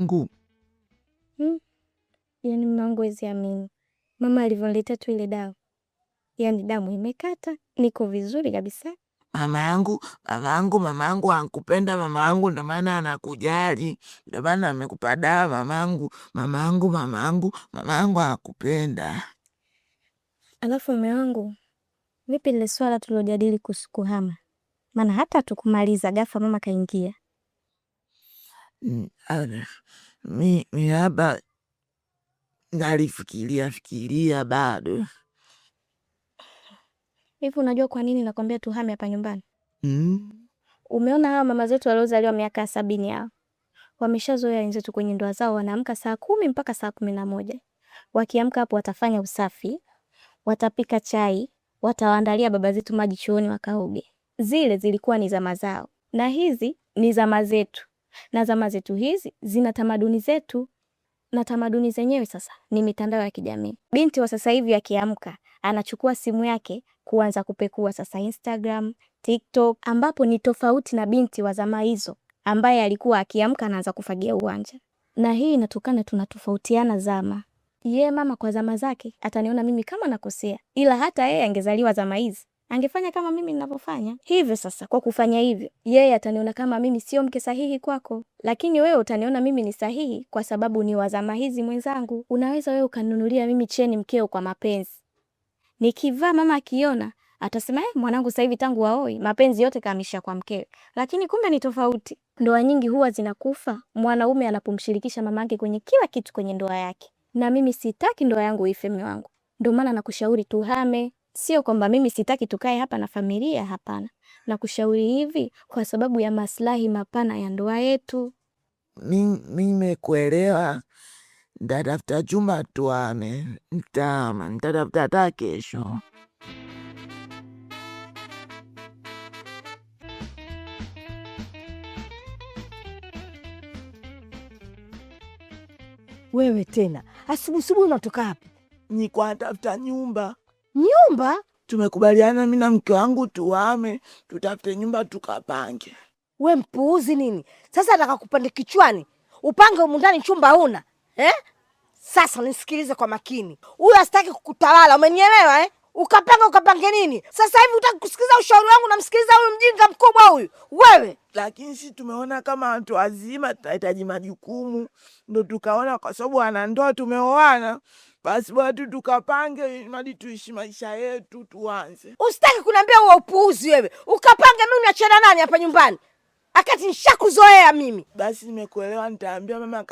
Ngu. Yaani mwanangu hawezi amini. Mama alivyoniletea tu ile dawa. Yaani damu imekata, niko vizuri kabisa. Mama yangu ankupenda mama yangu, ndio maana anakujali. Ndio maana amekupa dawa mama yangu akupenda. Alafu mume wangu, vipi ile swala tulojadili kuhusu kuhama? Maana hata tukumaliza ghafla mama kaingia. Mi hapa nalifikiria bado. Hivi unajua kwa nini nakwambia tuhame hapa nyumbani? Umeona hawa mama zetu waliozaliwa miaka 70 hao. Wameshazoea wenzetu kwenye ndoa zao wanaamka saa 10 mpaka saa 11. Wakiamka hapo watafanya usafi, watapika chai, watawaandalia baba zetu maji chooni wakaoge. Zile zilikuwa ni zama zao. Na hizi ni zama zetu. Na zama zetu hizi zina tamaduni zetu. Na tamaduni zenyewe sasa ni mitandao ya kijamii. Binti wa sasa hivi akiamka anachukua simu yake kuanza kupekua sasa Instagram, TikTok, ambapo ni tofauti na binti wa zama hizo ambaye alikuwa akiamka anaanza kufagia uwanja. Na hii inatokana tunatofautiana zama. Ye mama kwa zama zake ataniona mimi kama nakosea, ila hata yeye angezaliwa zama hizi angefanya kama mimi ninavyofanya. Hivyo sasa kwa kufanya hivyo, yeye ataniona kama mimi sio mke sahihi kwako, lakini wewe utaniona mimi ni sahihi kwa sababu ni wa zama hizi mwenzangu. Unaweza wewe ukanunulia mimi cheni mkeo kwa mapenzi. Nikivaa mama akiona atasema mwanangu sasa hivi tangu waoi mapenzi yote kaamisha kwa mkewe. Lakini kumbe ni tofauti. Ndoa nyingi huwa zinakufa mwanaume anapomshirikisha mamake kwenye kila kitu kwenye ndoa yake. Na mimi sitaki ndoa yangu ife mume wangu. Ndio maana nakushauri tuhame. Sio kwamba mimi sitaki tukae hapa na familia, hapana. Nakushauri hivi kwa sababu ya maslahi mapana ya ndoa yetu. Mimi nimekuelewa. Nitatafuta chumba tuhame. Nitatafuta hata kesho. Wewe tena asubuhi unatoka wapi? Niko natafuta nyumba. Nyumba? Tumekubaliana mimi na mke wangu tuhame, tutafute nyumba tukapange. We mpuuzi nini? Sasa nataka kupande kichwani. Upange humu ndani chumba huna. Sasa nisikilize kwa makini. Huyu asitaki kukutawala, umenielewa ukapange nini? Sasa hivi utaki kusikiliza ushauri wangu na msikiliza huyu mjinga mkubwa huyu. Wewe, lakini si tumeona kama watu wazima tutahitaji majukumu. Ndio tukaona kwa sababu ana ndoa tumeoana. Basi watu tukapange mali tuishi maisha yetu tuanze. Usitaki kuniambia huo upuuzi wewe. Ukapange mimi niachana nani hapa nyumbani? Akati nishakuzoea mimi. Basi nimekuelewa, nitaambia mama